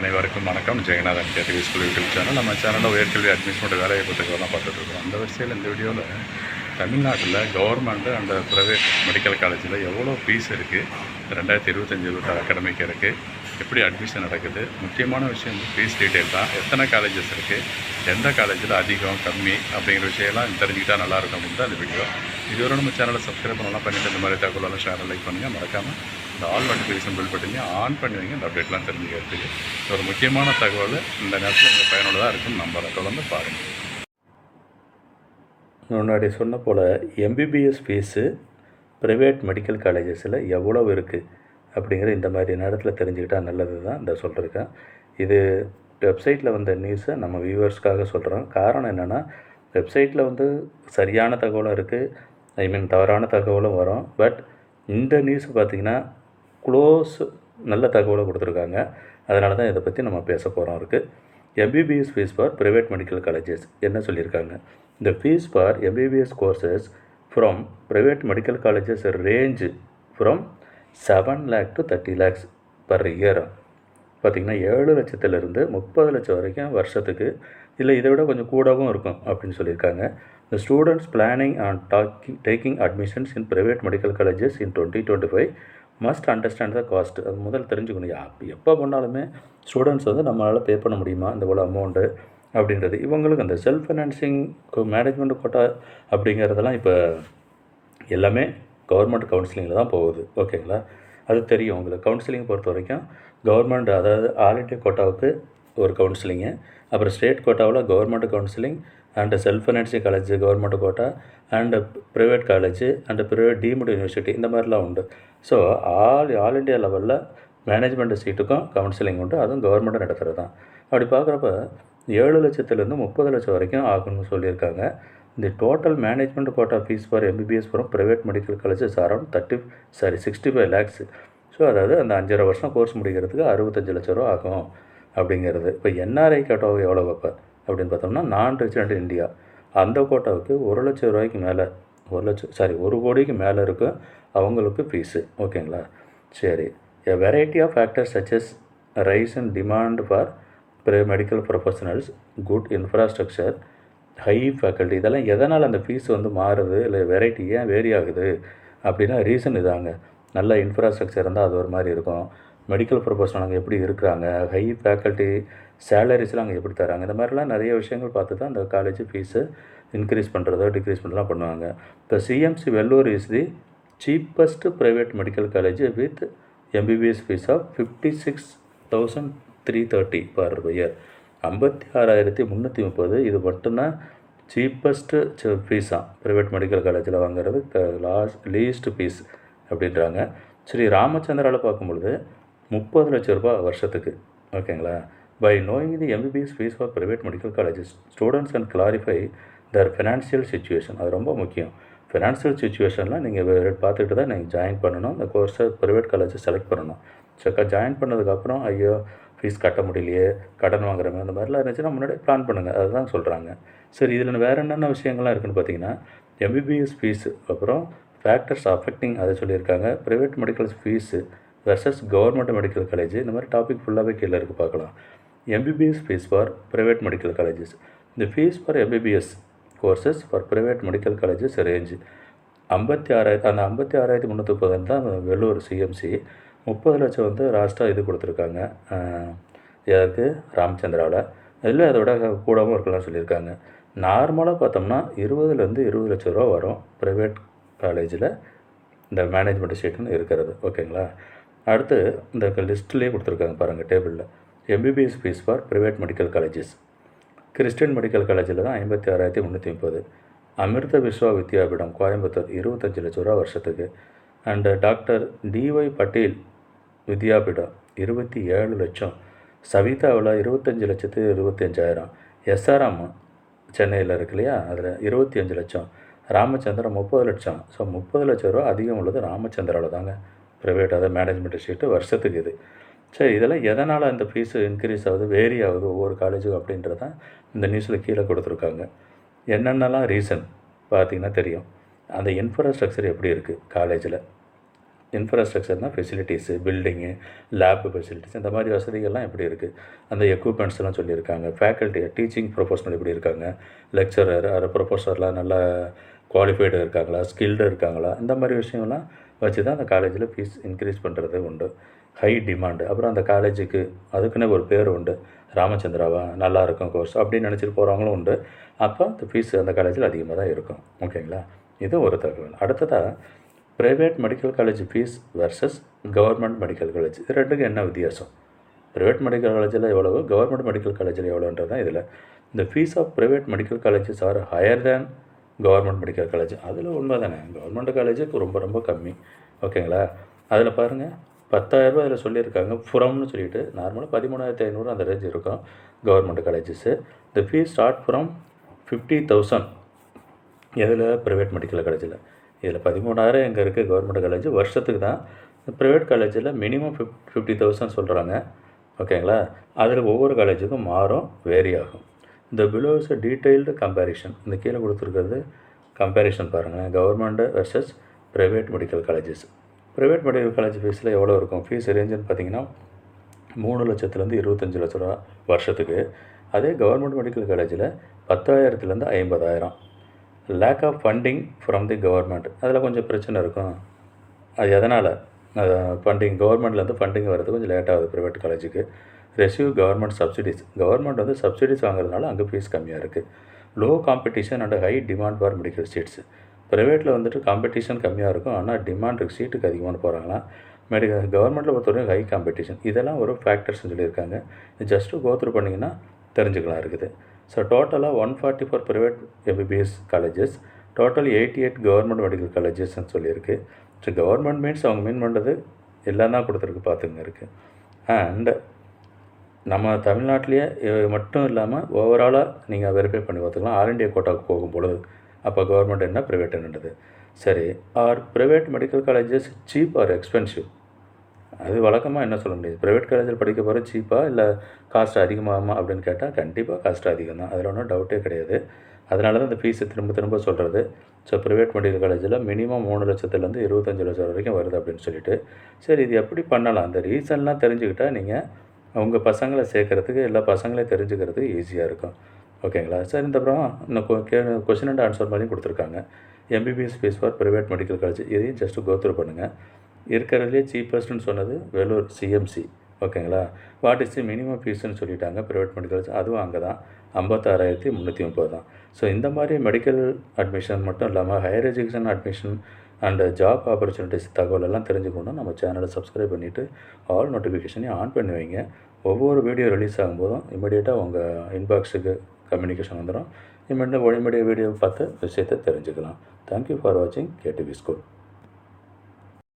அனைவருக்கும் வணக்கம். Jeganathan category school YouTube channel. நம்ம சேனலில் உயர்கல்வி அட்மிஷனோட வேலையை பற்றிலாம் பார்த்துட்ருக்கோம். அந்த வரிசையில் இந்த வீடியோவில் தமிழ்நாட்டில் கவர்மெண்ட் அண்ட் ப்ரைவேட் மெடிக்கல் காலேஜில் எவ்வளோ ஃபீஸ் இருக்குது, 2025 அகாடமிக் இருக்குது, எப்படி அட்மிஷன் நடக்குது, முக்கியமான விஷயம் ஃபீஸ் டீட்டெயில் தான். எத்தனை காலேஜஸ் இருக்குது, எந்த காலேஜில் அதிகம் கம்மி அப்படிங்கிற விஷயம்லாம் தெரிஞ்சுக்கிட்டால் நல்லாயிருக்கும் அப்படின்னு தான் இந்த வீடியோ. இதுவரை நம்ம சேனலை சப்ஸ்கிரைப் பண்ணலாம் பண்ணிவிட்டு இந்த மாதிரி தகவலெல்லாம் ஷேர் லைக் பண்ணுங்கள். மறக்காமல் இந்த ஆல் நோட்டிஃபிகேஷன் பில் பட்டிங்க ஆன் பண்ணி வைங்க. இந்த அப்டேட்லாம் தெரிஞ்சுக்கிறதுக்கு ஒரு முக்கியமான தகவல் இந்த நேரத்தில் உங்கள் பயனுள்ளதாக இருக்குன்னு நம்பரை தொடர்ந்து பாருங்கள். முன்னாடி சொன்ன போல் எம்பிபிஎஸ் ஃபீஸு ப்ரைவேட் மெடிக்கல் காலேஜஸில் எவ்வளோ இருக்குது அப்படிங்கிற இந்த மாதிரி நேரத்தில் தெரிஞ்சுக்கிட்டால் நல்லது தான் இந்த சொல்லியிருக்கேன். இது வெப்சைட்டில் வந்த நியூஸை நம்ம வியூவர்ஸ்க்காக சொல்கிறோம். காரணம் என்னென்னா, வெப்சைட்டில் சரியான தகவலும் இருக்குது, தவறான தகவலும் வரும். பட் இந்த நியூஸ் பார்த்திங்கன்னா நல்ல தகவலை கொடுத்துருக்காங்க. அதனால தான் இதை பற்றி நம்ம பேச போகிறோம். MBBS fees for private medical colleges என்ன சொல்லியிருக்காங்க. The fees for MBBS courses from private medical colleges range from 7 lakh to 30 lakhs per year. பார்த்திங்கன்னா 7 லட்சத்திலிருந்து 30 லட்சம் வரைக்கும் வருஷத்துக்கு, இல்லை இதை விட கொஞ்சம் கூடவும் இருக்கும் அப்படின்னு சொல்லியிருக்காங்க. The students planning on taking admissions in private medical colleges in 2025 must understand the cost. அது முதல் தெரிஞ்சுக்கணும். எப்போ பண்ணாலுமே ஸ்டூடெண்ட்ஸ் நம்மளால் பே பண்ண முடியுமா இந்த இவ்வளோ அமௌண்ட்டு அப்படின்றது. இவங்களுக்கு அந்த செல்ஃப் ஃபைனான்சிங் மேனேஜ்மெண்ட் கோட்டா அப்படிங்கிறதெல்லாம் இப்போ எல்லாமே கவர்மெண்ட் கவுன்சிலிங்கில் தான் போகுது. ஓகேங்களா, அது தெரியும் உங்களுக்கு. கவுன்சிலிங் பொறுத்த வரைக்கும் கவர்மெண்ட், அதாவது ஆல் இண்டியா கோட்டாவுக்கு ஒரு கவுன்சிலிங்கு, அப்புறம் ஸ்டேட் கோட்டாவில் government counselling and self financing college government quota and private college and private deemed university இந்த மாதிரிலாம் உண்டு. ஸோ ஆல் இண்டியா லெவலில் மேனேஜ்மெண்ட் சீட்டுக்கும் கவுன்சிலிங் உண்டு. அதுவும் கவர்மெண்ட்டு நடத்துகிறது தான். அப்படி பார்க்குறப்ப 7 லட்சத்துலேருந்து 30 லட்சம் வரைக்கும் ஆகும்னு சொல்லியிருக்காங்க. இந்த total management quota fees for MBBS for private medical colleges around 65 lakhs. So அதாவது அந்த 5.5 வருஷம் கோர்ஸ் முடிக்கிறதுக்கு 65 லட்ச ரூபா ஆகும் அப்படிங்கிறது. இப்போ என்ஆர்ஐ கோட்டாவை எவ்வளோ வைப்பேன் அப்படின்னு பார்த்தோம்னா, நான் ரெசிடென்ட் இந்தியா அந்த கோட்டாவுக்கு 1 லட்சம் ரூபாய்க்கு மேலே 1 கோடிக்கு மேலே இருக்கும் அவங்களுக்கு ஃபீஸு. ஓகேங்களா, சரி. A variety of factors such as rise in demand for medical professionals, good infrastructure, high faculty, இதெல்லாம் எதனால் அந்த ஃபீஸ் மாறுது, இல்லை வெரைட்டி ஏன் வேரி ஆகுது அப்படின்னா ரீசன் இதாங்க. நல்ல இன்ஃப்ராஸ்ட்ரக்சர் இருந்தால் அது ஒரு மாதிரி இருக்கும். மெடிக்கல் ப்ரொஃபஷனல் அங்கே எப்படி இருக்கிறாங்க, ஹை ஃபேக்கல்ட்டி, சேலரிஸ்லாம் அங்கே எப்படி தராங்க, இந்த மாதிரிலாம் நிறைய விஷயங்கள் பார்த்து தான் அந்த காலேஜ் ஃபீஸு இன்க்ரீஸ் பண்ணுறதோ டிக்ரீஸ் பண்ணுறதெல்லாம் பண்ணுவாங்க. இப்போ CMC Vellore is the cheapest private medical college with MBBS fees of 56,330 per year. 56,330. இது மட்டும்தான் சீப்பஸ்ட்டு ஃபீஸாக ப்ரைவேட் மெடிக்கல் காலேஜில் வாங்குறது லீஸ்ட் ஃபீஸ் அப்படின்றாங்க. ஸ்ரீ ராமச்சந்திராவில் பார்க்கும்பொழுது 30 லட்ச ரூபா வருஷத்துக்கு. ஓகேங்களா. By knowing the MBBS fees for private medical colleges students and clarify their financial situation. அது ரொம்ப முக்கியம். ஃபினான்ஷியல் சுச்சுவேஷன்லாம் நீங்கள் பார்த்துக்கிட்டு தான் நீங்கள் ஜாயின் பண்ணணும். அந்த கோர்ஸை ப்ரைவேட் காலேஜை செலக்ட் பண்ணணும். ஸோ ஜாயின் பண்ணதுக்கப்புறம் ஐயோ ஃபீஸ் கட்ட முடியலையே, கடன் வாங்குறவங்க அந்த மாதிரிலாம் இருந்துச்சுன்னா முன்னாடியே பிளான் பண்ணுங்கள். அதுதான் சொல்கிறாங்க. சரி, இதில் வேறு என்னென்ன விஷயங்கள்லாம் இருக்குதுன்னு பார்த்தீங்கன்னா, எம்பிபிஎஸ் ஃபீஸு, அப்புறம் ஃபேக்டர்ஸ் அஃபெக்டிங் அதை சொல்லியிருக்காங்க, private medical fees versus government medical college, இந்த மாதிரி டாபிக் ஃபுல்லாகவே கீழே இருக்குது, பார்க்கலாம். MBBS fees for private medical colleges. இந்த fees for MBBS courses for private medical colleges range 56,000. அந்த 56,330 தான் வெள்ளூர் சிஎம்சி. 30 லட்சம் லாஸ்ட்டாக இது கொடுத்துருக்காங்க. யாருக்கு? ராமச்சந்திராவில். இதில் அதோட கூடவும் இருக்கலாம் சொல்லியிருக்காங்க. நார்மலாக பார்த்தோம்னா 20 லட்ச ரூபா வரும் ப்ரைவேட் காலேஜில் இந்த மேனேஜ்மெண்ட் சீட்டுன்னு இருக்கிறது. ஓகேங்களா. அடுத்து இந்த லிஸ்ட்லேயே கொடுத்துருக்காங்க பாருங்கள் டேபிளில். MBBS fees for private medical colleges. Christian medical காலேஜில் தான் 56,330. அமிர்த விஸ்வா வித்யாபீடம் கோயம்புத்தூர் 25 லட்ச ரூபா வருஷத்துக்கு. And doctor DY Patil Vidyapeetham 27 லட்சம். சவிதாவில் 25,25,000. எஸ்ஆர்எம் சென்னையில் இருக்கு இல்லையா, அதில் 25 லட்சம். ராமச்சந்திரன் 30 லட்சம். ஸோ 30 லட்ச ரூபா அதிகம் உள்ளது ராமச்சந்திராவில் தாங்க ப்ரைவேட், அதாவது மேனேஜ்மெண்ட் ஷீட்டு வருஷத்துக்கு இது. சரி, இதெல்லாம் எதனால் அந்த ஃபீஸு இன்க்ரீஸ் ஆகுது, வேரி ஆகுது ஒவ்வொரு காலேஜும் அப்படின்றதான் இந்த நியூஸில் கீழே கொடுத்துருக்காங்க. என்னென்னலாம் ரீசன் பார்த்திங்கன்னா தெரியும். அந்த இன்ஃப்ராஸ்ட்ரக்சர் எப்படி இருக்குது காலேஜில், இன்ஃப்ராஸ்ட்ரக்சர்னால் ஃபெசிலிட்டிஸு, பில்டிங்கு, லேப் ஃபெசிலிட்டிஸ் இந்த மாதிரி வசதிகள்லாம் எப்படி இருக்குது, அந்த எக்யூப்மெண்ட்ஸ்லாம் சொல்லியிருக்காங்க. ஃபேக்கல்ட்டி டீச்சிங் ப்ரொஃபஷனல் எப்படி இருக்காங்க, லெக்சரர் ப்ரொஃபஸர்லாம் நல்லா குவாலிஃபைடு இருக்காங்களா, ஸ்கில்டு இருக்காங்களா, இந்த மாதிரி விஷயம்லாம் வச்சு தான் அந்த காலேஜில் ஃபீஸ் இன்க்ரீஸ் பண்ணுறது உண்டு. High demand. அப்புறம் அந்த காலேஜுக்கு அதுக்குன்னே ஒரு பேர் உண்டு. ராமச்சந்திராவா நல்லா இருக்கும் கோர்ஸ் அப்படின்னு நினச்சிட்டு போகிறவங்களும் உண்டு. அப்போ அந்த ஃபீஸ் அந்த காலேஜில் அதிகமாக தான் இருக்கும். ஓகேங்களா? இது ஒரு தகவல். அடுத்ததாக private medical college fees versus government medical college, இது ரெண்டுக்கும் என்ன வித்தியாசம்? ப்ரைவேட் மெடிக்கல் காலேஜில் எவ்வளவு, கவர்மெண்ட் மெடிக்கல் காலேஜில் எவ்வளோன்றது தான் இதில். இந்த fees of private medical colleges are higher than government medical college. அதில் உண்மை தானே, கவர்மெண்ட் காலேஜுக்கு ரொம்ப ரொம்ப கம்மி. ஓகேங்களா? அதில் பாருங்கள் 10,000 அதில் சொல்லியிருக்காங்க. ஃப்ரம்னு சொல்லிட்டு நார்மலாக 13,500 அந்த ரேஞ்ச் இருக்கும் government colleges. The fees start from 50,000 எதில், ப்ரைவேட் மெடிக்கல் காலேஜில். இதில் 13,000 எங்கே இருக்குது கவர்மெண்ட் காலேஜ், வருஷத்துக்கு தான். ப்ரைவேட் காலேஜில் மினிமம் 50,000 சொல்கிறாங்க. ஓகேங்களா? அதில் ஒவ்வொரு காலேஜுக்கும் மாறும், வேரி ஆகும். இந்த below is a detailed comparison. இந்த கீழே கொடுத்துருக்கிறது கம்பேரிஷன் பாருங்கள், government versus private medical colleges. Private medical college ஃபீஸில் எவ்வளோ இருக்கும்? ஃபீஸ் ரேஞ்சுன்னு பார்த்தீங்கன்னா 3 லட்சத்துலேருந்து 25 லட்ச ரூபா வருஷத்துக்கு. அதே கவர்மெண்ட் மெடிக்கல் காலேஜில் 10,000லேருந்து 50,000. Lack of funding from the government, அதில் கொஞ்சம் பிரச்சனை இருக்கும். அது எதனால், ஃபண்டிங் கவர்மெண்ட்லேருந்து ஃபண்டிங் வர்றது கொஞ்சம் லேட் ஆகுது ப்ரைவேட் காலேஜுக்கு. ரெசிவ் கவர்மெண்ட் சப்சிடிஸ், கவர்மெண்ட் வந்து சப்சிடிஸ் வாங்குறதுனால அங்கே ஃபீஸ் கம்மியாக இருக்குது. Low competition and high demand for medical seeds. ப்ரைவேட்டில் வந்துட்டு காம்படிஷன் கம்மியாக இருக்கும், ஆனால் டிமாண்ட் இருக்குது, சீட்டுக்கு அதிகமாக போகிறாங்களாம். கவர்மெண்ட்டில் பொறுத்தவரைக்கும் ஹை காம்படிஷன். இதெல்லாம் ஒரு ஃபேக்டர்ஸ்னு சொல்லியிருக்காங்க. ஜஸ்ட்டு கோத்ரூ பண்ணிங்கன்னா தெரிஞ்சுக்கலாம் இருக்குது. ஸோ டோட்டலாக 144 private MBBS colleges, total 88 government medical காலேஜஸ்ன்னு சொல்லியிருக்கு. ஸோ கவர்மெண்ட் மீன்ஸ் அவங்க மீன் பண்ணுறது எல்லாம் தான் கொடுத்துருக்கு பார்த்துங்க இருக்குது. அண்ட் நம்ம தமிழ்நாட்டிலேயே மட்டும் இல்லாமல் ஓவராலாக நீங்கள் வெரிஃபை பண்ணி பார்த்துக்கலாம். ஆல் இண்டியா கோட்டாவுக்கு போகும்பொழுது அப்போ கவர்மெண்ட் என்ன ப்ரைவேட் என்னது. சரி, are private medical colleges cheap or expensive? அது வழக்கமாக என்ன சொல்ல முடியாது, ப்ரைவேட் காலேஜில் படிக்க போகிற சீப்பாக இல்லை காஸ்ட் அதிகமாகுமா அப்படின்னு கேட்டால் கண்டிப்பாக காஸ்ட் அதிகம் தான், அதில் ஒன்றும் டவுட்டே கிடையாது. அதனால தான் இந்த ஃபீஸை திரும்ப திரும்ப சொல்கிறது. ஸோ ப்ரைவேட் மெடிக்கல் காலேஜில் மினிமம் 3 லட்சத்துலேருந்து 25 லட்சம் வரைக்கும் வருது அப்படின்னு சொல்லிட்டு. சரி, இது எப்படி பண்ணலாம், அந்த ரீசன்லாம் தெரிஞ்சுக்கிட்டால் நீங்கள் உங்கள் பசங்களை சேர்க்குறதுக்கு, எல்லா பசங்களையும் தெரிஞ்சுக்கிறதுக்கு ஈஸியாக இருக்கும். ஓகேங்களா? சரி, இந்த அப்புறம் இன்னும் கொஷின் அண்ட் ஆன்சர் மாதிரியும் கொடுத்துருக்காங்க. MBBS fees for private medical college, இதையும் ஜஸ்ட்டு கோத்ரூ பண்ணுங்கள். இருக்கிறதுலே சீப்பஸ்ட்டுன்னு சொன்னது வேலூர் சிஎம்சி. ஓகேங்களா? வாட் இஸ் தி மினிமம் ஃபீஸ்ன்னு சொல்லிட்டாங்க ப்ரைவேட் மெடிக்கல் காலேஜ், அதுவும் அங்கே தான் 56,330 தான். ஸோ இந்த மாதிரி மெடிக்கல் அட்மிஷன் மட்டும் இல்லாமல் higher education admission and job opportunities தகவலெல்லாம் தெரிஞ்சுக்கணுன்னா நம்ம சேனலை சப்ஸ்கிரைப் பண்ணிவிட்டு ஆல் நோட்டிஃபிகேஷனையும் ஆன் பண்ணி வைங்க. ஒவ்வொரு வீடியோ ரிலீஸ் ஆகும்போதும் இமீடியட்டாக உங்கள் இன்பாக்ஸுக்கு கம்யூனிகேஷன் வந்துடும். இமீடியட்டாக வீடியோ பார்த்து விஷயத்தை தெரிஞ்சுக்கலாம். தேங்க்யூ ஃபார் வாட்சிங் கேடிவி ஸ்கூல்.